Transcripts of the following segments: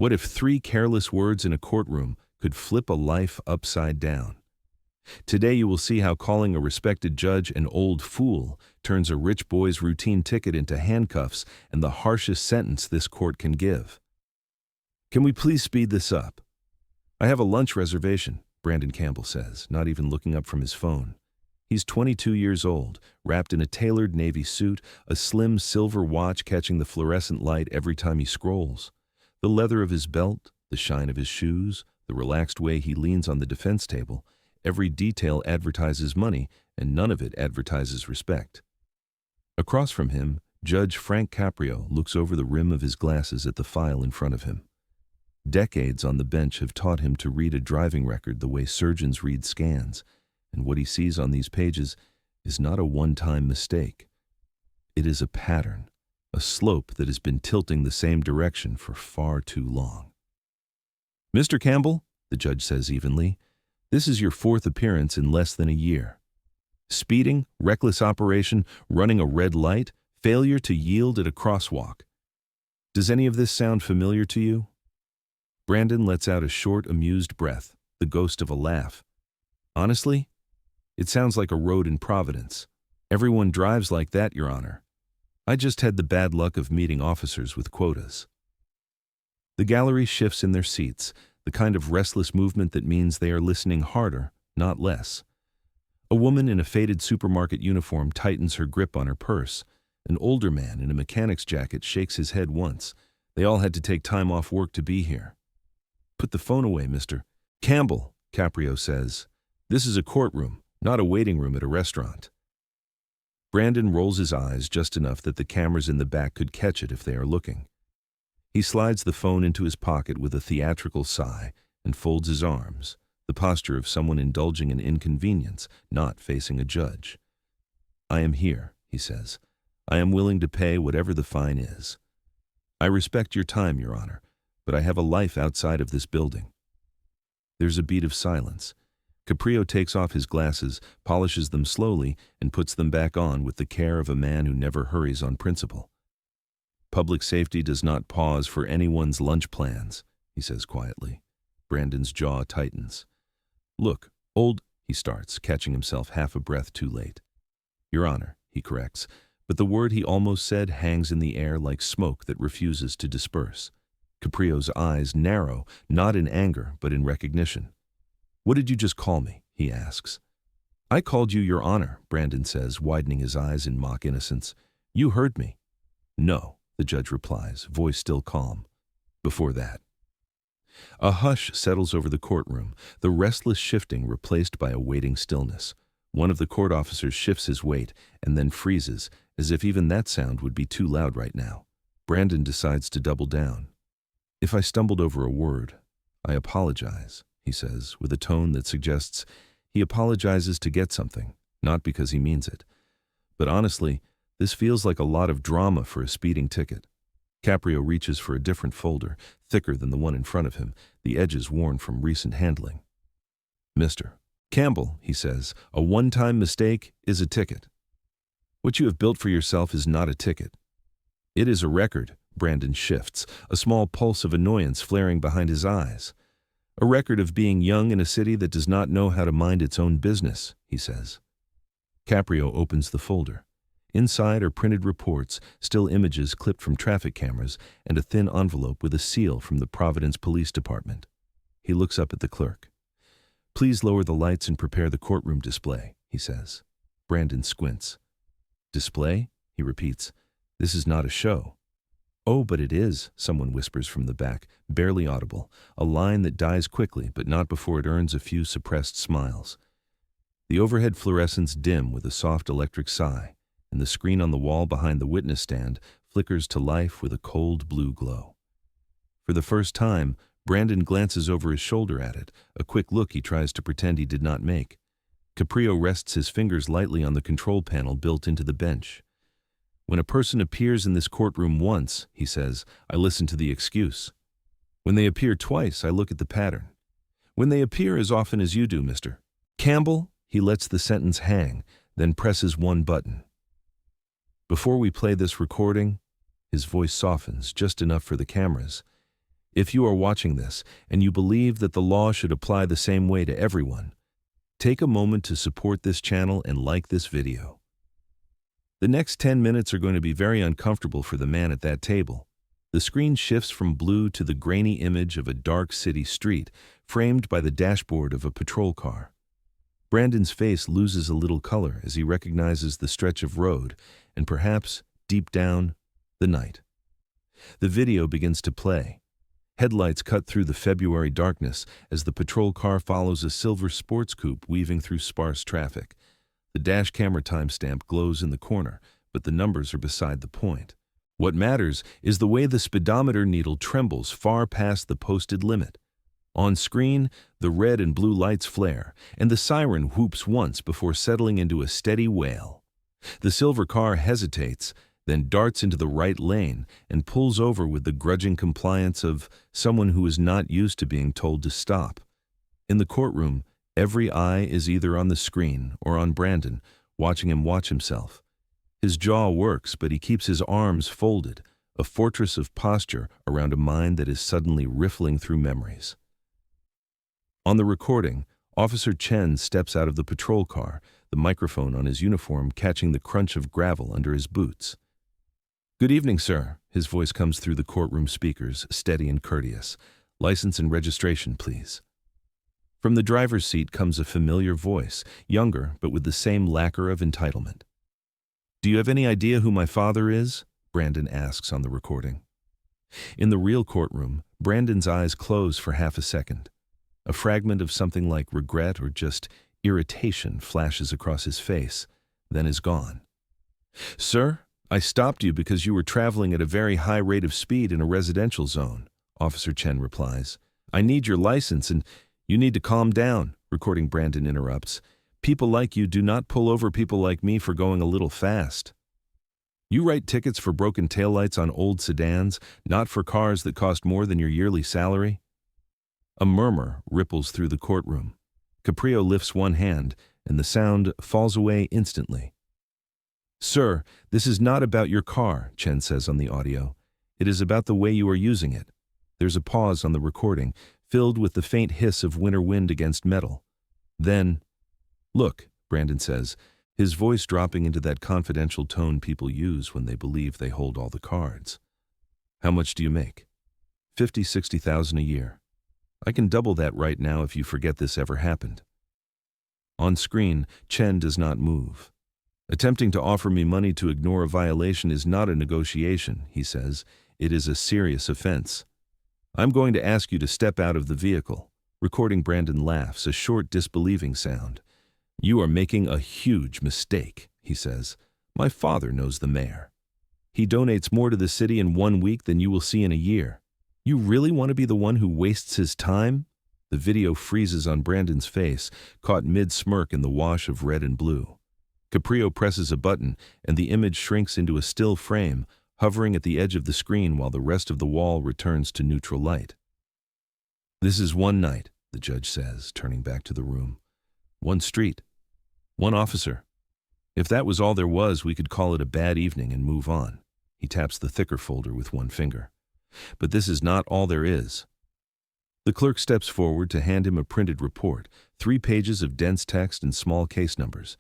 What if 3 careless words in a courtroom could flip a life upside down? Today you will see how calling a respected judge an old fool turns a rich boy's routine ticket into handcuffs and the harshest sentence this court can give. Can we please speed this up? I have a lunch reservation, Brandon Campbell says, not even looking up from his phone. He's 22 years old, wrapped in a tailored navy suit, a slim silver watch catching the fluorescent light every time he scrolls. The leather of his belt, the shine of his shoes, the relaxed way he leans on the defense table, every detail advertises money, and none of it advertises respect. Across from him, Judge Frank Caprio looks over the rim of his glasses at the file in front of him. Decades on the bench have taught him to read a driving record the way surgeons read scans, and what he sees on these pages is not a one-time mistake. It is a pattern, a slope that has been tilting the same direction for far too long. Mr. Campbell, the judge says evenly, this is your 4th appearance in less than a year. Speeding, reckless operation, running a red light, failure to yield at a crosswalk. Does any of this sound familiar to you? Brandon lets out a short, amused breath, the ghost of a laugh. Honestly, it sounds like a road in Providence. Everyone drives like that, Your Honor. I just had the bad luck of meeting officers with quotas. The gallery shifts in their seats, the kind of restless movement that means they are listening harder, not less. A woman in a faded supermarket uniform tightens her grip on her purse. An older man in a mechanic's jacket shakes his head once. They all had to take time off work to be here. Put the phone away, Mr. Campbell, Caprio says. This is a courtroom, not a waiting room at a restaurant. Brandon rolls his eyes just enough that the cameras in the back could catch it if they are looking. He slides the phone into his pocket with a theatrical sigh and folds his arms, the posture of someone indulging in inconvenience, not facing a judge. I am here, he says. I am willing to pay whatever the fine is. I respect your time, Your Honor, but I have a life outside of this building. There's a beat of silence. Caprio takes off his glasses, polishes them slowly, and puts them back on with the care of a man who never hurries on principle. Public safety does not pause for anyone's lunch plans, he says quietly. Brandon's jaw tightens. Look, he starts, catching himself half a breath too late. Your Honor, he corrects, but the word he almost said hangs in the air like smoke that refuses to disperse. Caprio's eyes narrow, not in anger, but in recognition. What did you just call me? He asks. I called you Your Honor, Brandon says, widening his eyes in mock innocence. You heard me. No, the judge replies, voice still calm. Before that. A hush settles over the courtroom, the restless shifting replaced by a waiting stillness. One of the court officers shifts his weight and then freezes, as if even that sound would be too loud right now. Brandon decides to double down. If I stumbled over a word, I apologize, he says, with a tone that suggests he apologizes to get something, not because he means it. But honestly, this feels like a lot of drama for a speeding ticket. Caprio reaches for a different folder, thicker than the one in front of him, the edges worn from recent handling. Mr. Campbell, he says, a one-time mistake is a ticket. What you have built for yourself is not a ticket. It is a record, Brandon shifts, a small pulse of annoyance flaring behind his eyes. A record of being young in a city that does not know how to mind its own business, he says. Caprio opens the folder. Inside are printed reports, still images clipped from traffic cameras, and a thin envelope with a seal from the Providence Police Department. He looks up at the clerk. Please lower the lights and prepare the courtroom display, he says. Brandon squints. Display? He repeats. This is not a show. Oh, but it is, someone whispers from the back, barely audible, a line that dies quickly but not before it earns a few suppressed smiles. The overhead fluorescents dim with a soft electric sigh, and the screen on the wall behind the witness stand flickers to life with a cold blue glow. For the first time, Brandon glances over his shoulder at it, a quick look he tries to pretend he did not make. Caprio rests his fingers lightly on the control panel built into the bench. When a person appears in this courtroom once, he says, I listen to the excuse. When they appear twice, I look at the pattern. When they appear as often as you do, Mr. Campbell, he lets the sentence hang, then presses one button. Before we play this recording, his voice softens just enough for the cameras. If you are watching this and you believe that the law should apply the same way to everyone, take a moment to support this channel and like this video. The next 10 minutes are going to be very uncomfortable for the man at that table. The screen shifts from blue to the grainy image of a dark city street, framed by the dashboard of a patrol car. Brandon's face loses a little color as he recognizes the stretch of road and perhaps, deep down, the night. The video begins to play. Headlights cut through the February darkness as the patrol car follows a silver sports coupe weaving through sparse traffic. The dash camera timestamp glows in the corner, but the numbers are beside the point. What matters is the way the speedometer needle trembles far past the posted limit. On screen, the red and blue lights flare, and the siren whoops once before settling into a steady wail. The silver car hesitates, then darts into the right lane and pulls over with the grudging compliance of someone who is not used to being told to stop. In the courtroom, every eye is either on the screen or on Brandon, watching him watch himself. His jaw works, but he keeps his arms folded, a fortress of posture around a mind that is suddenly riffling through memories. On the recording, Officer Chen steps out of the patrol car, the microphone on his uniform catching the crunch of gravel under his boots. "Good evening, sir." His voice comes through the courtroom speakers, steady and courteous. "License and registration, please." From the driver's seat comes a familiar voice, younger but with the same lacquer of entitlement. "Do you have any idea who my father is?" Brandon asks on the recording. In the real courtroom, Brandon's eyes close for half a second. A fragment of something like regret or just irritation flashes across his face, then is gone. "Sir, I stopped you because you were traveling at a very high rate of speed in a residential zone," Officer Chen replies. "I need your license and you need to calm down," recording Brandon interrupts. "People like you do not pull over people like me for going a little fast. You write tickets for broken taillights on old sedans, not for cars that cost more than your yearly salary." A murmur ripples through the courtroom. Caprio lifts one hand, and the sound falls away instantly. "Sir, this is not about your car," Chen says on the audio. "It is about the way you are using it." There's a pause on the recording, filled with the faint hiss of winter wind against metal. Then, "Look," Brandon says, his voice dropping into that confidential tone people use when they believe they hold all the cards. "How much do you make?" 60,000 a year. I can double that right now if you forget this ever happened." On screen, Chen does not move. "Attempting to offer me money to ignore a violation is not a negotiation," he says. "It is a serious offense. I'm going to ask you to step out of the vehicle." Recording Brandon laughs, a short disbelieving sound. "You are making a huge mistake," he says. "My father knows the mayor. He donates more to the city in 1 week than you will see in a year. You really want to be the one who wastes his time?" The video freezes on Brandon's face, caught mid-smirk in the wash of red and blue. Caprio presses a button, and the image shrinks into a still frame, hovering at the edge of the screen while the rest of the wall returns to neutral light. "This is one night," the judge says, turning back to the room. "One street. One officer. If that was all there was, we could call it a bad evening and move on." He taps the thicker folder with one finger. "But this is not all there is." The clerk steps forward to hand him a printed report, 3 pages of dense text and small case numbers.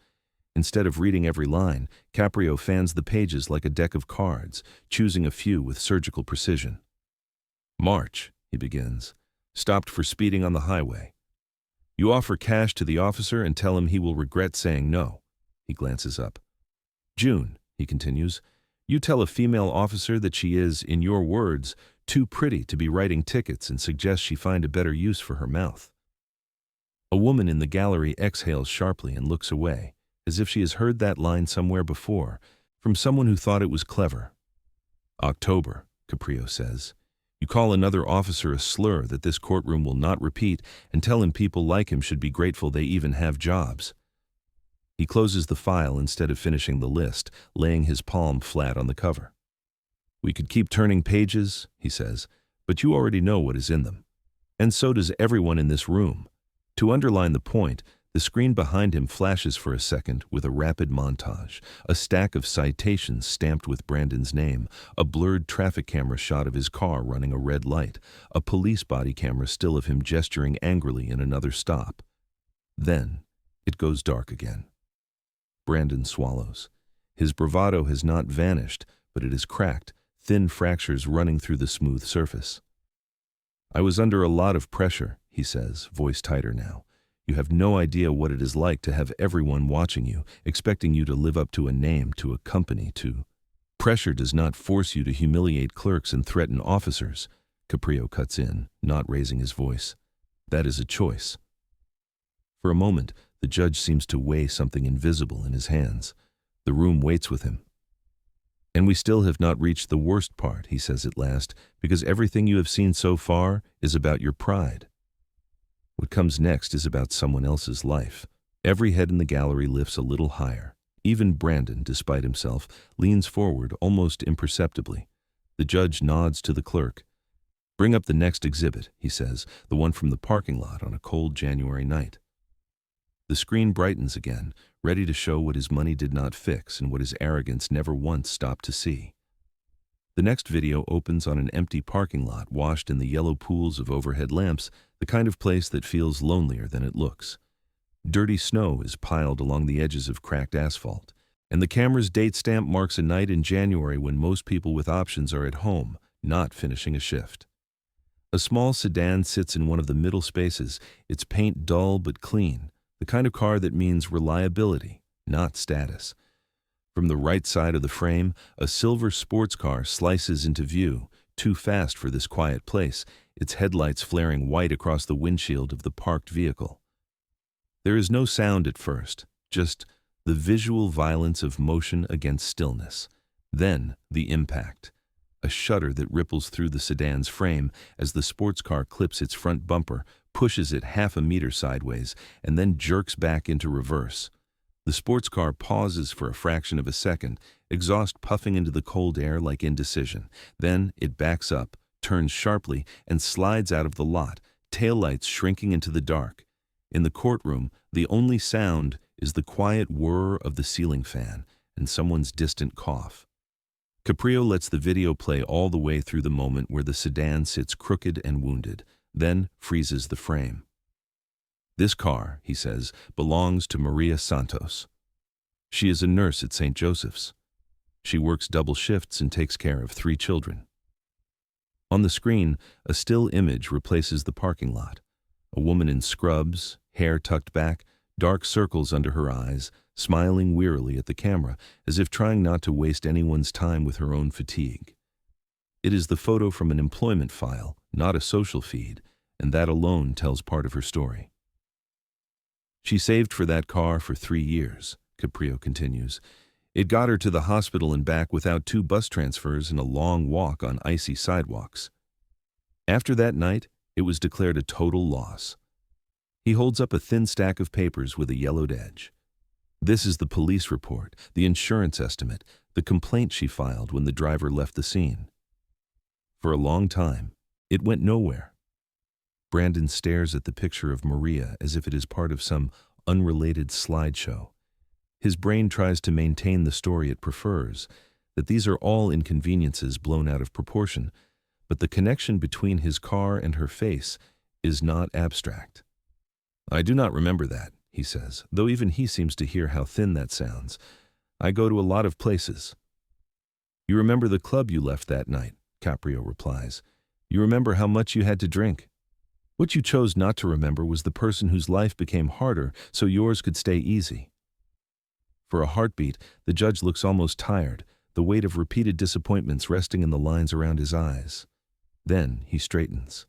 Instead of reading every line, Caprio fans the pages like a deck of cards, choosing a few with surgical precision. "March," he begins. "Stopped for speeding on the highway. You offer cash to the officer and tell him he will regret saying no." He glances up. "June," he continues. "You tell a female officer that she is, in your words, too pretty to be writing tickets and suggest she find a better use for her mouth." A woman in the gallery exhales sharply and looks away, as if she has heard that line somewhere before, from someone who thought it was clever. "October," Caprio says. "You call another officer a slur that this courtroom will not repeat and tell him people like him should be grateful they even have jobs." He closes the file instead of finishing the list, laying his palm flat on the cover. "We could keep turning pages," he says, "but you already know what is in them. And so does everyone in this room. To underline the point, The screen behind him flashes for a second with a rapid montage, a stack of citations stamped with Brandon's name, a blurred traffic camera shot of his car running a red light, a police body camera still of him gesturing angrily in another stop. Then, it goes dark again. Brandon swallows. His bravado has not vanished, but it is cracked, thin fractures running through the smooth surface. "I was under a lot of pressure," he says, voice tighter now. "You have no idea what it is like to have everyone watching you, expecting you to live up to a name, to a company, to... Pressure does not force you to humiliate clerks and threaten officers," Caprio cuts in, not raising his voice. "That is a choice." For a moment, the judge seems to weigh something invisible in his hands. The room waits with him. "And we still have not reached the worst part," he says at last, "because everything you have seen so far is about your pride. What comes next is about someone else's life." Every head in the gallery lifts a little higher. Even Brandon, despite himself, leans forward almost imperceptibly. The judge nods to the clerk. "Bring up the next exhibit," he says, "the one from the parking lot on a cold January night." The screen brightens again, ready to show what his money did not fix and what his arrogance never once stopped to see. The next video opens on an empty parking lot washed in the yellow pools of overhead lamps, the kind of place that feels lonelier than it looks. Dirty snow is piled along the edges of cracked asphalt, and the camera's date stamp marks a night in January when most people with options are at home, not finishing a shift. A small sedan sits in one of the middle spaces, its paint dull but clean, the kind of car that means reliability, not status. From the right side of the frame, a silver sports car slices into view, too fast for this quiet place, its headlights flaring white across the windshield of the parked vehicle. There is no sound at first, just the visual violence of motion against stillness. Then, the impact. A shudder that ripples through the sedan's frame as the sports car clips its front bumper, pushes it half a meter sideways, and then jerks back into reverse. The sports car pauses for a fraction of a second, exhaust puffing into the cold air like indecision. Then it backs up, turns sharply, and slides out of the lot, taillights shrinking into the dark. In the courtroom, the only sound is the quiet whir of the ceiling fan and someone's distant cough. Caprio lets the video play all the way through the moment where the sedan sits crooked and wounded, then freezes the frame. "This car," he says, "belongs to Maria Santos. She is a nurse at St. Joseph's. She works double shifts and takes care of 3 children." On the screen, a still image replaces the parking lot. A woman in scrubs, hair tucked back, dark circles under her eyes, smiling wearily at the camera, as if trying not to waste anyone's time with her own fatigue. It is the photo from an employment file, not a social feed, and that alone tells part of her story. "She saved for that car for 3 years, Caprio continues. "It got her to the hospital and back without 2 bus transfers and a long walk on icy sidewalks. After that night, it was declared a total loss." He holds up a thin stack of papers with a yellowed edge. "This is the police report, the insurance estimate, the complaint she filed when the driver left the scene." For a long time, it went nowhere. Brandon stares at the picture of Maria as if it is part of some unrelated slideshow. His brain tries to maintain the story it prefers, that these are all inconveniences blown out of proportion, but the connection between his car and her face is not abstract. "I do not remember that," he says, though even he seems to hear how thin that sounds. "I go to a lot of places." "You remember the club you left that night," Caprio replies. "You remember how much you had to drink. What you chose not to remember was the person whose life became harder so yours could stay easy." For a heartbeat, the judge looks almost tired, the weight of repeated disappointments resting in the lines around his eyes. Then he straightens.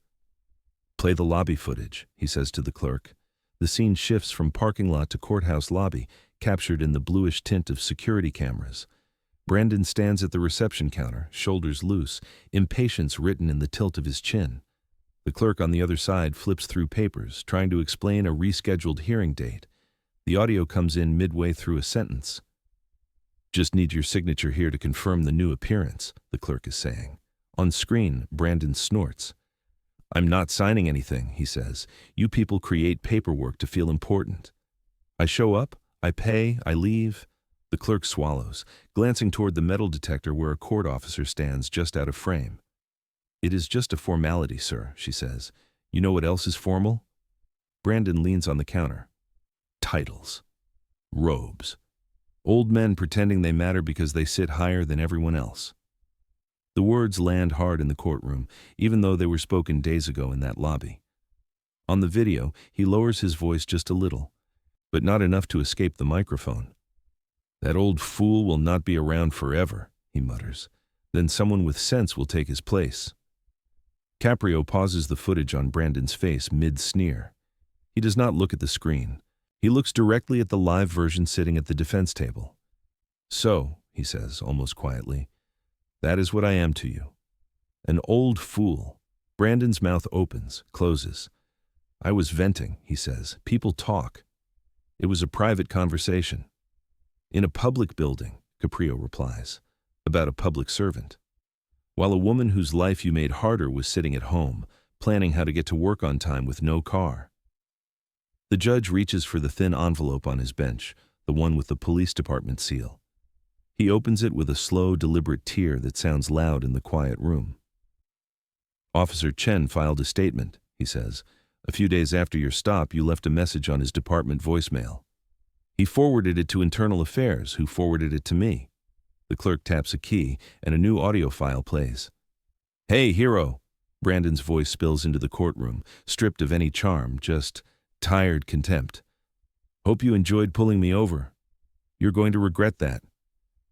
"Play the lobby footage," he says to the clerk. The scene shifts from parking lot to courthouse lobby, captured in the bluish tint of security cameras. Brandon stands at the reception counter, shoulders loose, impatience written in the tilt of his chin. The clerk on the other side flips through papers, trying to explain a rescheduled hearing date. The audio comes in midway through a sentence. "Just need your signature here to confirm the new appearance," the clerk is saying. On screen, Brandon snorts. "I'm not signing anything," he says. "You people create paperwork to feel important." I show up, I pay, I leave. The clerk swallows, glancing toward the metal detector where a court officer stands just out of frame. It is just a formality, sir, she says. You know what else is formal? Brandon leans on the counter. Titles. Robes. Old men pretending they matter because they sit higher than everyone else. The words land hard in the courtroom, even though they were spoken days ago in that lobby. On the video, he lowers his voice just a little, but not enough to escape the microphone. That old fool will not be around forever, he mutters. Then someone with sense will take his place. Caprio pauses the footage on Brandon's face mid-sneer. He does not look at the screen. He looks directly at the live version sitting at the defense table. So, he says, almost quietly, that is what I am to you. An old fool. Brandon's mouth opens, closes. I was venting, he says. People talk. It was a private conversation. In a public building, Caprio replies, about a public servant. While a woman whose life you made harder was sitting at home, planning how to get to work on time with no car. The judge reaches for the thin envelope on his bench, the one with the police department seal. He opens it with a slow, deliberate tear that sounds loud in the quiet room. Officer Chen filed a statement, he says. A few days after your stop, you left a message on his department voicemail. He forwarded it to Internal Affairs, who forwarded it to me. The clerk taps a key, and a new audio file plays. Hey, hero! Brandon's voice spills into the courtroom, stripped of any charm, just tired contempt. Hope you enjoyed pulling me over. You're going to regret that.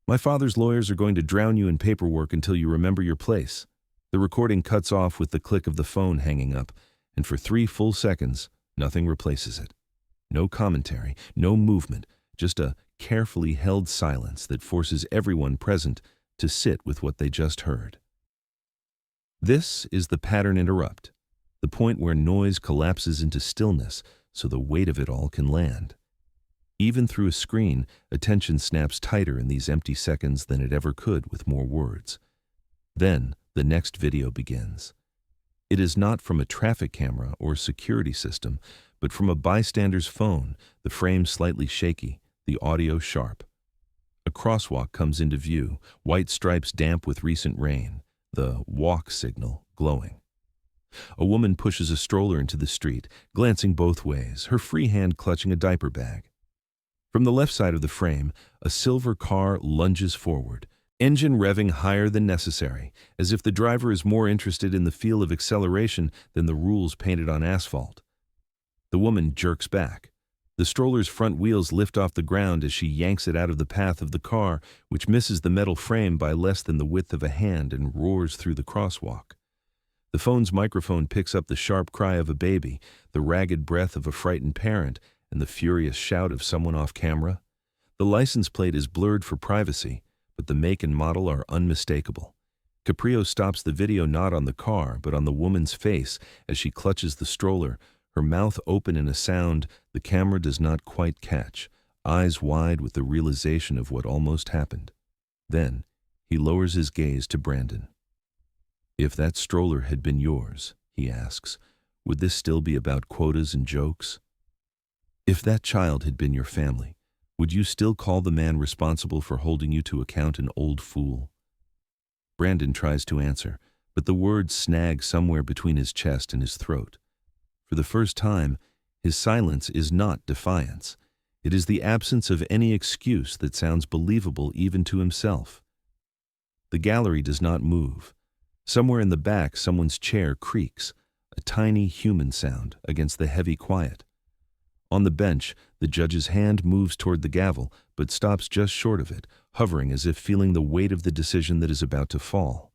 My father's lawyers are going to drown you in paperwork until you remember your place. The recording cuts off with the click of the phone hanging up, and for 3 full seconds, nothing replaces it. No commentary, no movement, just a carefully held silence that forces everyone present to sit with what they just heard. This is the pattern interrupt, the point where noise collapses into stillness so the weight of it all can land. Even through a screen, attention snaps tighter in these empty seconds than it ever could with more words. Then, the next video begins. It is not from a traffic camera or security system, but from a bystander's phone, the frame slightly shaky, the audio sharp. A crosswalk comes into view, white stripes damp with recent rain, the walk signal glowing. A woman pushes a stroller into the street, glancing both ways, her free hand clutching a diaper bag. From the left side of the frame, a silver car lunges forward, engine revving higher than necessary, as if the driver is more interested in the feel of acceleration than the rules painted on asphalt. The woman jerks back. The stroller's front wheels lift off the ground as she yanks it out of the path of the car, which misses the metal frame by less than the width of a hand and roars through the crosswalk. The phone's microphone picks up the sharp cry of a baby, the ragged breath of a frightened parent, and the furious shout of someone off camera. The license plate is blurred for privacy, but the make and model are unmistakable. Caprio stops the video not on the car, but on the woman's face as she clutches the stroller, her mouth open in a sound the camera does not quite catch, eyes wide with the realization of what almost happened. Then, he lowers his gaze to Brandon. If that stroller had been yours, he asks, would this still be about quotas and jokes? If that child had been your family, would you still call the man responsible for holding you to account an old fool? Brandon tries to answer, but the words snag somewhere between his chest and his throat. For the first time, his silence is not defiance. It is the absence of any excuse that sounds believable even to himself. The gallery does not move. Somewhere in the back, someone's chair creaks, a tiny human sound against the heavy quiet. On the bench, the judge's hand moves toward the gavel, but stops just short of it, hovering as if feeling the weight of the decision that is about to fall.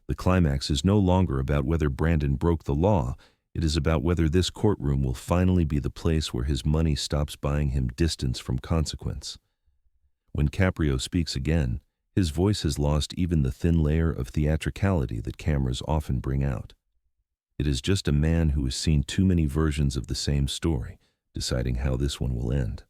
The climax is no longer about whether Brandon broke the law. It is about whether this courtroom will finally be the place where his money stops buying him distance from consequence. When Caprio speaks again, his voice has lost even the thin layer of theatricality that cameras often bring out. It is just a man who has seen too many versions of the same story, deciding how this one will end.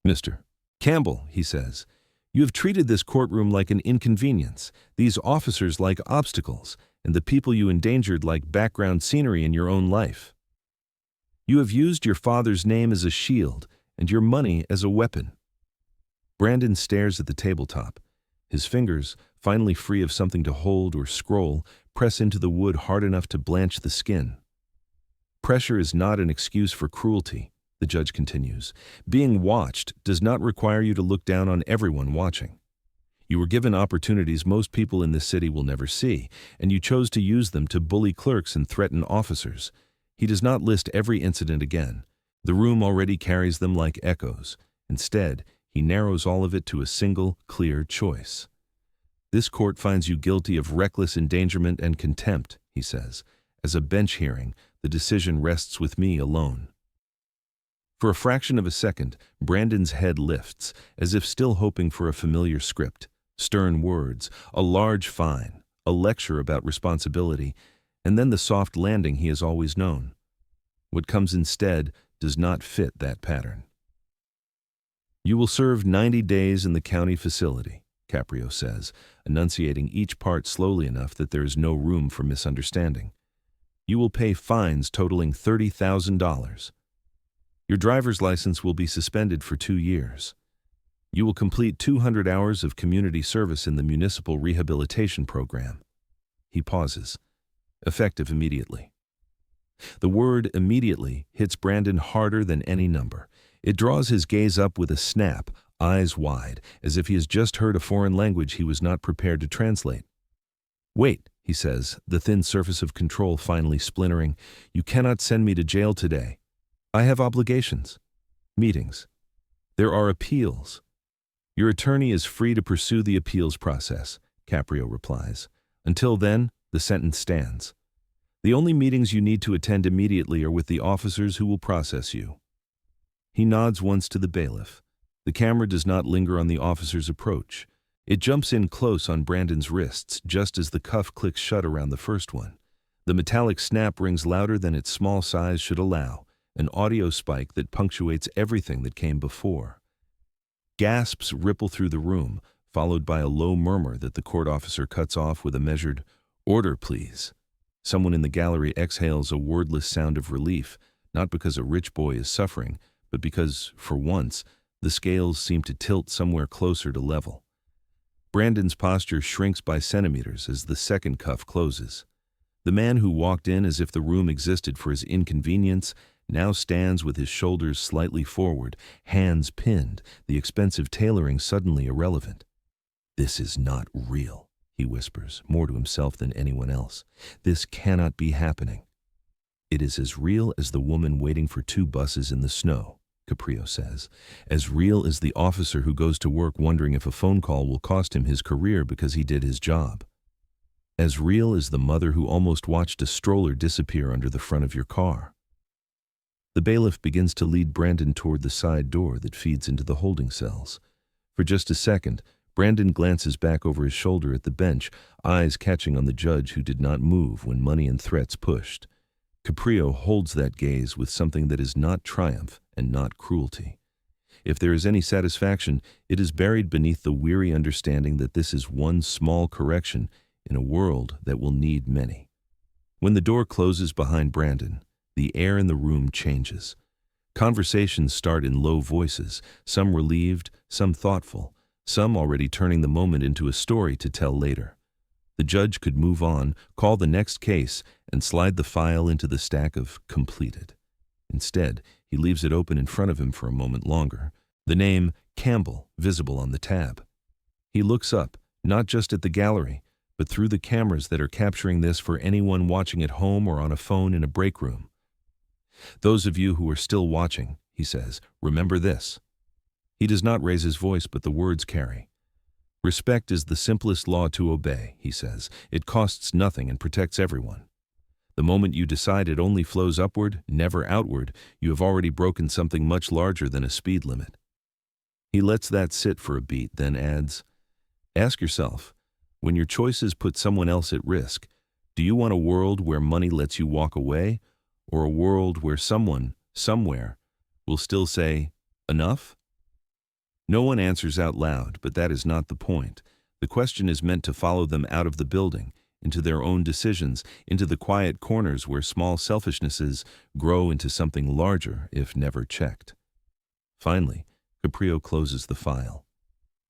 Mr. Campbell, he says, you have treated this courtroom like an inconvenience, these officers like obstacles, and the people you endangered like background scenery in your own life. You have used your father's name as a shield, and your money as a weapon. Brandon stares at the tabletop. His fingers, finally free of something to hold or scroll, press into the wood hard enough to blanch the skin. Pressure is not an excuse for cruelty, the judge continues. Being watched does not require you to look down on everyone watching. You were given opportunities most people in this city will never see, and you chose to use them to bully clerks and threaten officers. He does not list every incident again. The room already carries them like echoes. Instead, he narrows all of it to a single, clear choice. This court finds you guilty of reckless endangerment and contempt, he says. As a bench hearing, the decision rests with me alone. For a fraction of a second, Brandon's head lifts, as if still hoping for a familiar script. Stern words, a large fine, a lecture about responsibility, and then the soft landing he has always known. What comes instead does not fit that pattern. You will serve 90 days in the county facility, Caprio says, enunciating each part slowly enough that there is no room for misunderstanding. You will pay fines totaling $30,000. Your driver's license will be suspended for 2 years. You will complete 200 hours of community service in the municipal rehabilitation program. He pauses. Effective immediately. The word immediately hits Brandon harder than any number. It draws his gaze up with a snap, eyes wide, as if he has just heard a foreign language he was not prepared to translate. Wait, he says, the thin surface of control finally splintering. You cannot send me to jail today. I have obligations. Meetings. There are appeals. Your attorney is free to pursue the appeals process, Caprio replies. Until then, the sentence stands. The only meetings you need to attend immediately are with the officers who will process you. He nods once to the bailiff. The camera does not linger on the officer's approach. It jumps in close on Brandon's wrists just as the cuff clicks shut around the first one. The metallic snap rings louder than its small size should allow, an audio spike that punctuates everything that came before. Gasps ripple through the room, followed by a low murmur that the court officer cuts off with a measured, "Order, please." Someone in the gallery exhales a wordless sound of relief, not because a rich boy is suffering, but because, for once, the scales seem to tilt somewhere closer to level. Brandon's posture shrinks by centimeters as the second cuff closes. The man who walked in as if the room existed for his inconvenience now stands with his shoulders slightly forward, hands pinned, the expensive tailoring suddenly irrelevant. "This is not real," he whispers, more to himself than anyone else. "This cannot be happening." "It is as real as the woman waiting for 2 buses in the snow," Caprio says. "As real as the officer who goes to work wondering if a phone call will cost him his career because he did his job. As real as the mother who almost watched a stroller disappear under the front of your car." The bailiff begins to lead Brandon toward the side door that feeds into the holding cells. For just a second, Brandon glances back over his shoulder at the bench, eyes catching on the judge who did not move when money and threats pushed. Caprio holds that gaze with something that is not triumph and not cruelty. If there is any satisfaction, it is buried beneath the weary understanding that this is one small correction in a world that will need many. When the door closes behind Brandon, the air in the room changes. Conversations start in low voices, some relieved, some thoughtful, some already turning the moment into a story to tell later. The judge could move on, call the next case, and slide the file into the stack of completed. Instead, he leaves it open in front of him for a moment longer, the name Campbell visible on the tab. He looks up, not just at the gallery, but through the cameras that are capturing this for anyone watching at home or on a phone in a break room. "Those of you who are still watching," he says, "remember this." He does not raise his voice, but the words carry. "Respect is the simplest law to obey," he says. "It costs nothing and protects everyone. The moment you decide it only flows upward, never outward, you have already broken something much larger than a speed limit." He lets that sit for a beat, then adds, "Ask yourself, when your choices put someone else at risk, do you want a world where money lets you walk away, or a world where someone, somewhere, will still say, 'Enough'?" No one answers out loud, but that is not the point. The question is meant to follow them out of the building, into their own decisions, into the quiet corners where small selfishnesses grow into something larger if never checked. Finally, Caprio closes the file.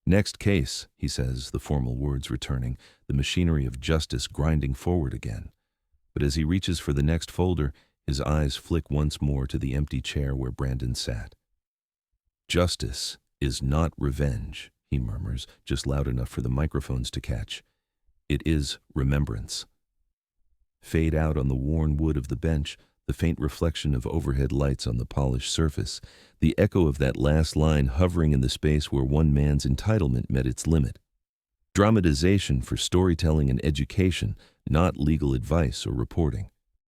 Next case, he says, the formal words returning, the machinery of justice grinding forward again. But as he reaches for the next folder, his eyes flick once more to the empty chair where Brandon sat. Justice is not revenge, he murmurs, just loud enough for the microphones to catch. It is remembrance. Fade out on the worn wood of the bench, the faint reflection of overhead lights on the polished surface, the echo of that last line hovering in the space where one man's entitlement met its limit. Dramatization for storytelling and education, not legal advice or reporting.